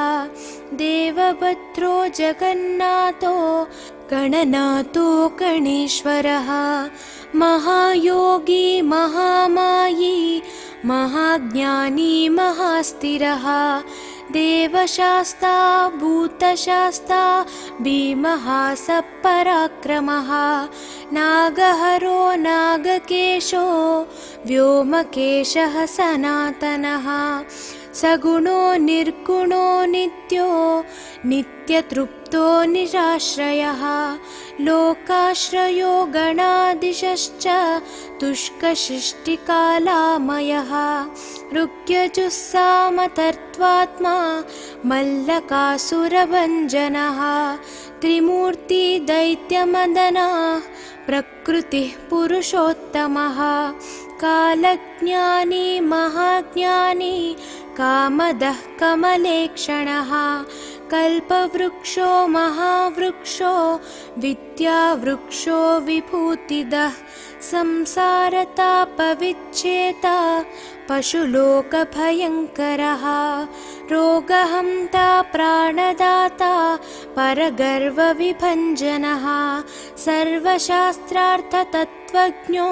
देवभद्रो जगन्नाथो गणनाथो गणेश्वरः महायोगी महामायी महाज्ञानी महास्थिरः देवशास्ता भूतशास्ता भीमः सपराक्रमः नागहरो नागकेशो व्योमकेशः सनातनः सगुणो निर्गुणो नित्यो नित्यतृप्तो निराश्रयः लोकाश्रयो गणाधीशश्च तुष्कशिष्टिकालामयः ऋग्यजुस्सामतर्त्वात्मा मल्लकासुरभञ्जनः त्रिमूर्ति दैत्यमदनः प्रकृतिः पुरुषोत्तमः कालज्ञानी महाज्ञानी कामदः कमलेक्षणः कल्पवृक्षो महावृक्षो विद्यावृक्षो विभूतिदः संसारतापविच्छेता पशुलोकभयङ्करः रोगहन्ता प्राणदाता परगर्वविभञ्जनः सर्वशास्त्रार्थतत्त्वज्ञो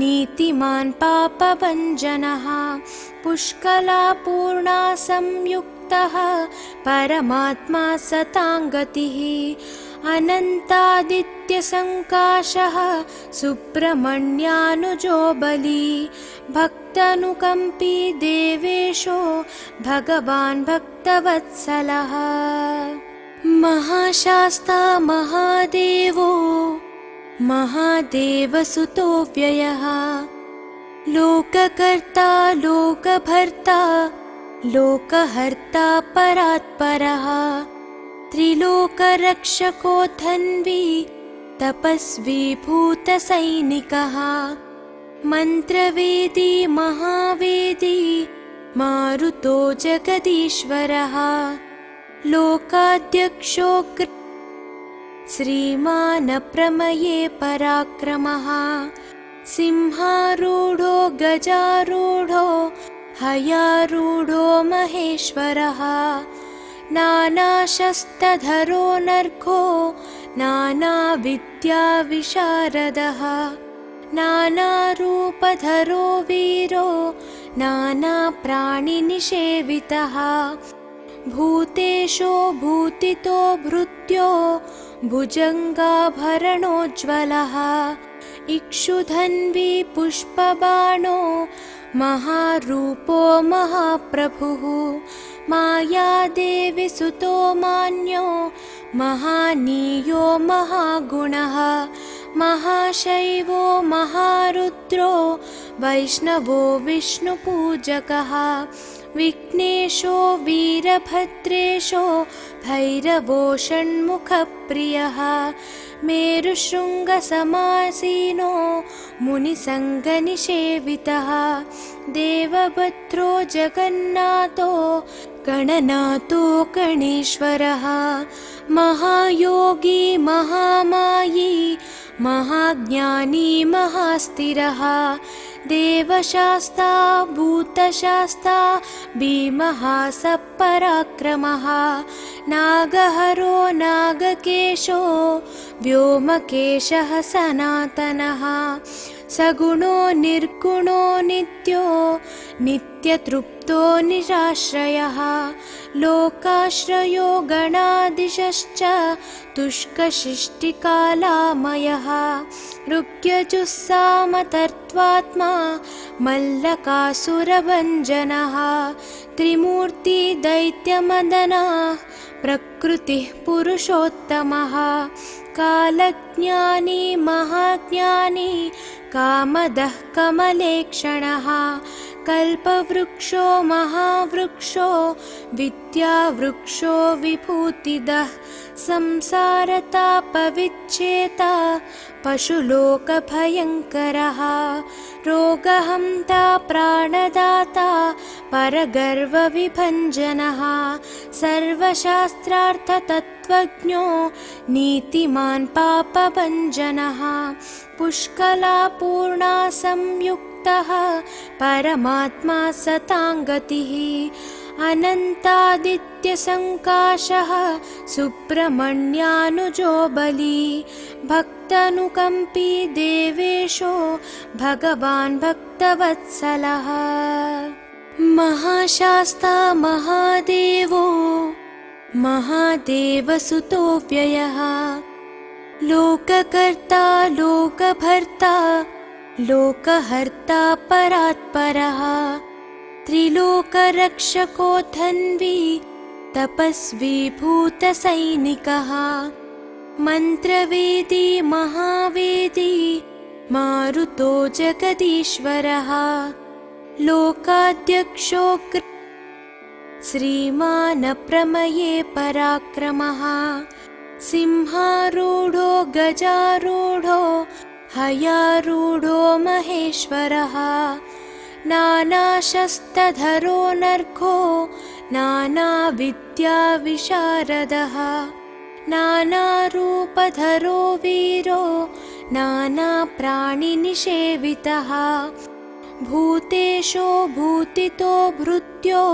नीतिमान् पापभञ्जनः पुष्कलापूर्णा संयुक्तः परमात्मा सताङ्गतिः अनन्तादित्यसङ्काशः सुब्रह्मण्यानुजो बली भक्तानुकम्पी देवेशो भगवान् भक्तवत्सलः महाशास्ता महादेवो महादेवसुतो व्ययः लोककर्ता लोकभर्ता लोकहर्ता परात्परः त्रिलोकरक्षको धन्वी तपस्वी भूतसैनिकः मन्त्रवेदी महावेदी मारुतो जगदीश्वरः लोकाध्यक्षो श्रीमान् प्रमये पराक्रमः सिंहारूढो गजारूढो हयारूढो महेश्वरः नानाशस्त्रधरो नर्घो नानाविद्याविशारदः नानारूपधरो वीरो नानाप्राणिनिषेवितः भूतेशो भूतितो भृत्यो भुजङ्गाभरणोज्ज्वलः इक्षुधन्वी पुष्पबाणो महारूपो महाप्रभुः मायादेवी सुतो मान्यो महानीयो महागुणः महाशैवो महारुद्रो वैष्णवो विष्णुपूजकः विघ्नेशो वीरभद्रेशो भैरवो षण्मुखप्रियः मेरुशृङ्गसमासीनो मुनिसङ्गनिषेवितः देवभद्रो जगन्नाथो गणनाथो गणेश्वरः महायोगी महामायी महाज्ञानी महास्थिरः देवशास्ता भूतशास्ता भीमः सपराक्रमः नागहरो नागकेशो व्योमकेशः सनातनः सगुणो निर्गुणो नित्यो नित्यतृप्तो निराश्रयः लोकाश्रयो गणाधीशश्च तुष्कशिष्टिकालामयः ऋग्यजुस्सामतर्त्वात्मा मल्लकासुरभञ्जनः त्रिमूर्ति दैत्यमदनः प्रकृतिः पुरुषोत्तमः कालज्ञानी महाज्ञानी कामदः कमलेक्षणः कल्पवृक्षो महावृक्षो विद्यावृक्षो विभूतिदः संसारतापविच्छेता पशुलोकभयङ्करः रोगहन्ता प्राणदाता परगर्वविभञ्जनः सर्वशास्त्रार्थतत्त्वज्ञो नीतिमान् पापभञ्जनः पुष्कलापूर्णा संयुक्तः परमात्मा सताङ्गतिः अनन्तादित्यसङ्काशः सुब्रह्मण्यानुजो बली भक्तानुकम्पी देवेशो भगवान् भक्तवत्सलः महाशास्ता महादेवो महादेवसुतो व्ययः लोककर्ता लोकभर्ता लोकहर्ता परात्परः त्रिलोकरक्षको धन्वी तपस्वी भूतसैनिकः मन्त्रवेदी महावेदी मारुतो जगदीश्वरः लोकाध्यक्षो श्रीमानप्रमये पराक्रमः सिंहारूढो गजारूढो हयारूढो महेश्वरः नानाशस्त्रधरो नर्घो नानाविद्याविशारदः नानारूपधरो वीरो नानाप्राणिनिषेवितः भूतेशो भूतितो भृत्यो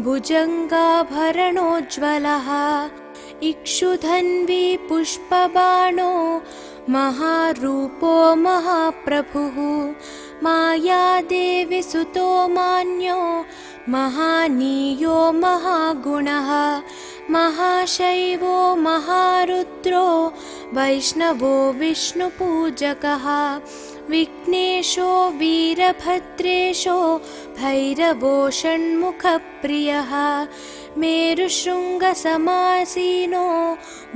भुजङ्गाभरणोज्ज्वलः इक्षुधन्वी पुष्पबाणो महारूपो महाप्रभुः मायादेवी सुतो मान्यो महानीयो महागुणः महाशैवो महारुद्रो वैष्णवो विष्णुपूजकः विघ्नेशो वीरभद्रेशो भैरवो षण्मुखप्रियः मेरुशृङ्गसमासीनो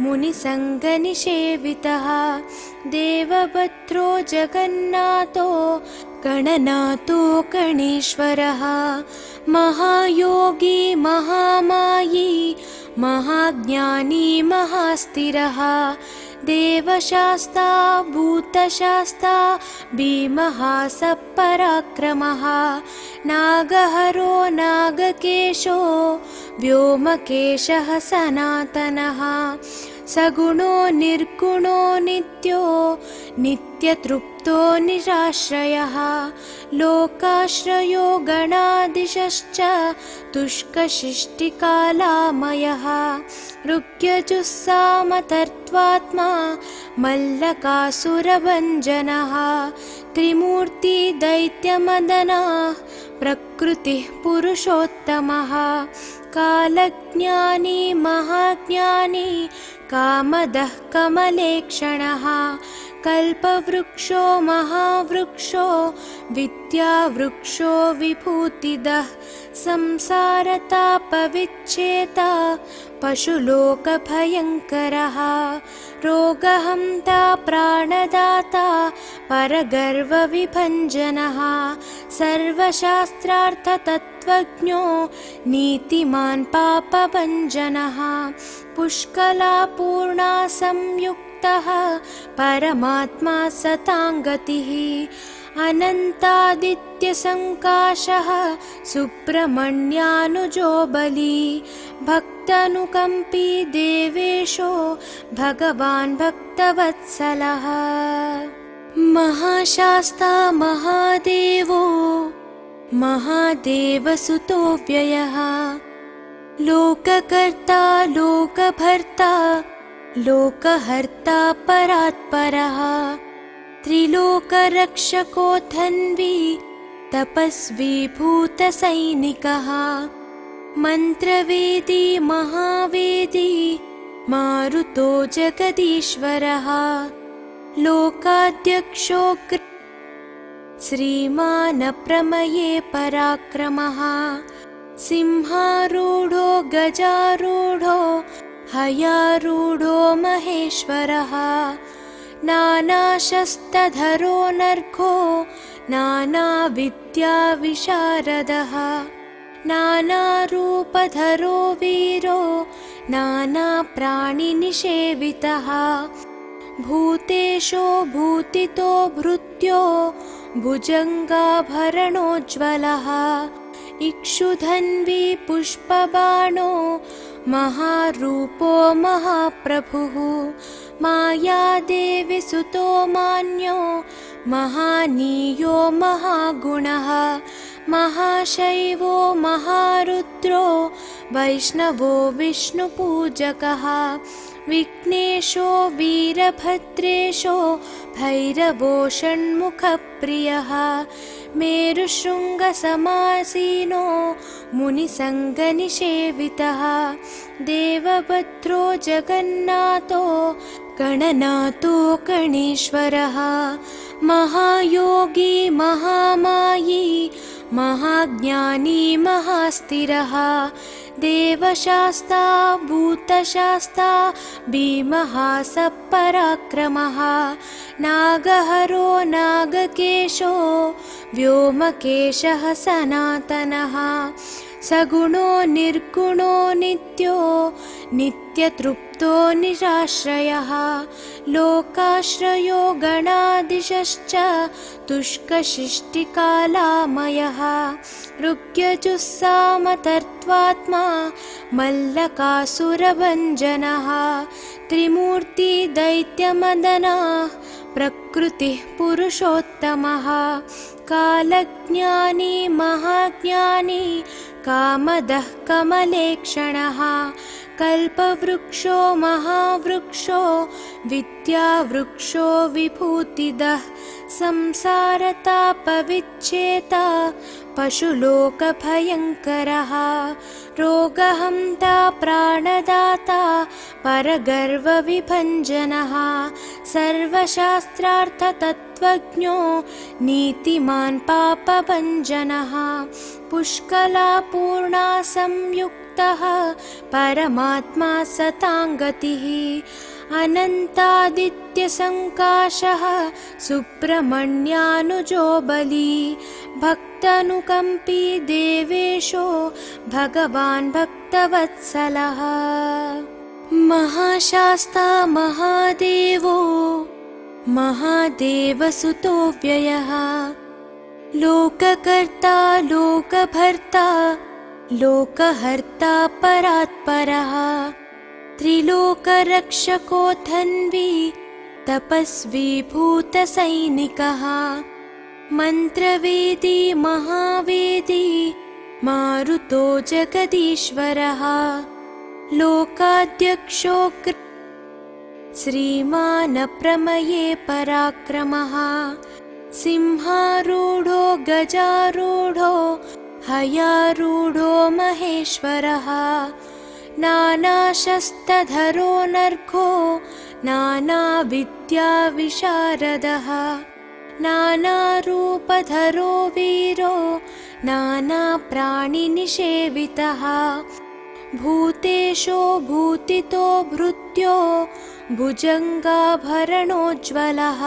मुनिसङ्गनिषेवितः देवभद्रो जगन्नाथो गणनाथो गणेश्वरः महायोगी महामायी महाज्ञानी महास्थिरः देवशास्ता भूतशास्ता भीमः सपराक्रमः नागहरो नागकेशो व्योमकेशः सनातनः सगुणो निर्गुणो नित्यो नित्यतृप्तो निराश्रयः लोकाश्रयो गणाधीशश्च तुष्कशिष्टिकालामयः ऋग्यजुस्सामतर्त्वात्मा मल्लकासुरभञ्जनः त्रिमूर्ति दैत्यमदनः प्रकृतिः पुरुषोत्तमः कालज्ञानी महाज्ञानी कामदः कमलेक्षणः कल्पवृक्षो महावृक्षो विद्यावृक्षो विभूतिदः संसारतापविच्छेता पशुलोकभयङ्करः रोगहन्ता प्राणदाता परगर्वविभञ्जनः सर्वशास्त्रार्थतत्त्वज्ञो नीतिमान् पापभञ्जनः पुष्कलापूर्णा संयुक्तः संयुक्तः परमात्मा सताङ्गतिः अनन्तादित्यसङ्काशः सुब्रह्मण्यानुजो बली भक्तानुकम्पी देवेशो भगवान् भक्तवत्सलः महाशास्ता महादेवो महादेवसुतो व्ययः लोककर्ता लोकभर्ता लोकहर्ता परात्परः त्रिलोकरक्षको धन्वी तपस्वी भूतसैनिकः मन्त्रवेदी महावेदी मारुतो जगदीश्वरः लोकाध्यक्षो श्रीमान् प्रमये पराक्रमः सिंहारूढो गजारूढो हयारूढो महेश्वरः नानाशस्त्रधरो नर्घो नानाविद्याविशारदः नानारूपधरो वीरो नानाप्राणिनिषेवितः भूतेशो भूतितो भृत्यो भुजङ्गाभरणोज्ज्वलः इक्षुधन्वी पुष्पबाणो महारूपो महाप्रभुः मायादेवी सुतो मान्यो महानीयो महागुणः महाशैवो महारुद्रो वैष्णवो विष्णुपूजकः विघ्नेशो वीरभद्रेशो भैरवो षण्मुखप्रियः मेरुशृङ्गसमासीनो मुनिसङ्गनिषेवितः देवभद्रो जगन्नाथो गणनाथो गणेश्वरः महायोगी महामायी महाज्ञानी महास्थिरः देवशास्ता भूतशास्ता भीमः सपराक्रमः नागहरो नागकेशो व्योमकेशः सनातनः सगुणो निर्गुणो नित्यो नित्यतृप्तो निराश्रयः लोकाश्रयो गणाधीशश्च तुष्कशिष्टिकालामयः ऋग्यजुस्सामतर्त्वात्मा मल्लकासुरभञ्जनः त्रिमूर्ति दैत्यमदनः प्रकृतिः पुरुषोत्तमः कालज्ञानी महाज्ञानी कामदः कमलेक्षणः कल्पवृक्षो महावृक्षो विद्यावृक्षो विभूतिदः संसारतापविच्छेता पशुलोकभयङ्करः रोगहन्ता प्राणदाता परगर्वविभञ्जनः सर्वशास्त्रार्थतत्त्वज्ञो नीतिमान् पापभञ्जनः पुष्कलापूर्णा संयुक्तः परमात्मा सताङ्गतिः अनन्तादित्यसङ्काशः सुब्रह्मण्यानुजो बली भक्तानुकम्पी देवेशो भगवान् भक्तवत्सलः महाशास्ता महादेवो महादेवसुतो व्ययः लोककर्ता लोकभर्ता लोकहर्ता परात्परः त्रिलोकरक्षको धन्वी तपस्वी भूतसैनिकः मन्त्रवेदी महावेदी मारुतो जगदीश्वरः लोकाध्यक्षो श्रीमान् प्रमये पराक्रमः सिंहारूढो गजारूढो हयारूढो महेश्वरः नानाशस्त्रधरो नर्घो नानाविद्याविशारदः नानारूपधरो वीरो नानाप्राणिनिषेवितः भूतेशो भूतितो भृत्यो भुजङ्गाभरणोज्ज्वलः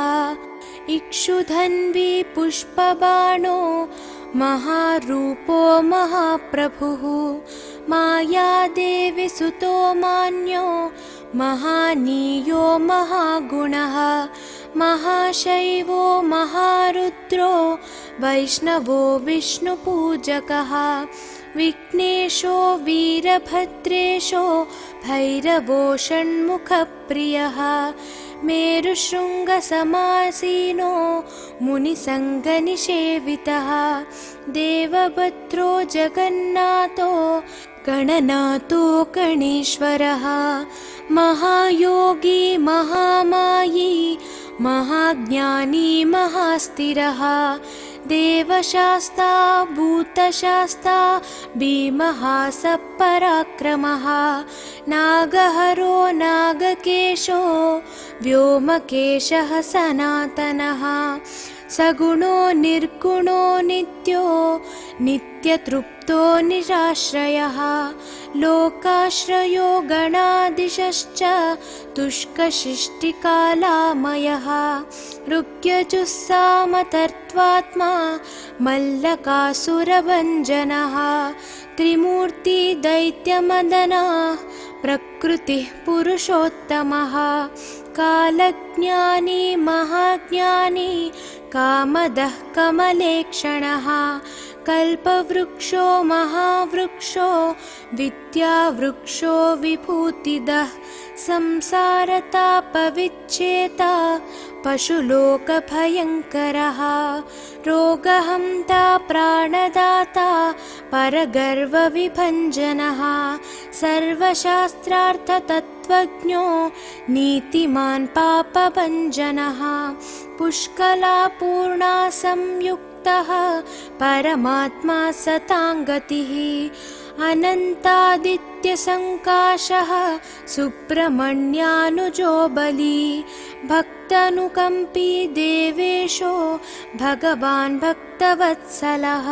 इक्षुधन्वी पुष्पबाणो महारूपो महाप्रभुः मायादेवी सुतो मान्यो महानीयो महागुणः महाशैवो महारुद्रो वैष्णवो विष्णुपूजकः विघ्नेशो वीरभद्रेशो भैरवो षण्मुखप्रियः मेरुशृङ्गसमासीनो मुनिसङ्गनिषेवितः देवभद्रो जगन्नाथो गणनाथो गणेश्वरः महायोगी महामायी महाज्ञानी महास्थिरः देवशास्ता भूतशास्ता भीमः सपराक्रमः नागहरो नागकेशो व्योमकेशः सनातनः सगुणो निर्गुणो नित्यो नित्यतृप्तो निराश्रयः लोकाश्रयो गणाधीशश्च तुष्कशिष्टिकालामयः ऋग्यजुस्सामतर्त्वात्मा मल्लकासुरभञ्जनः त्रिमूर्ति दैत्यमदनः प्रकृतिः पुरुषोत्तमः कालज्ञानी महाज्ञानी कामदः कमलेक्षणः कल्पवृक्षो महावृक्षो विद्यावृक्षो विभूतिदः संसारतापविच्छेता पशुलोकभयङ्करः रोगहन्ता प्राणदाता परगर्वविभञ्जनः सर्वशास्त्रार्थतत्त्वज्ञो नीतिमान् पापभञ्जनः पुष्कलापूर्णा संयुक्तः परमात्मा सताङ्गतिः अनन्तादित्यसङ्काशः सुब्रह्मण्यानुजो बली भक्तानुकम्पी देवेशो भगवान् भक्तवत्सलः।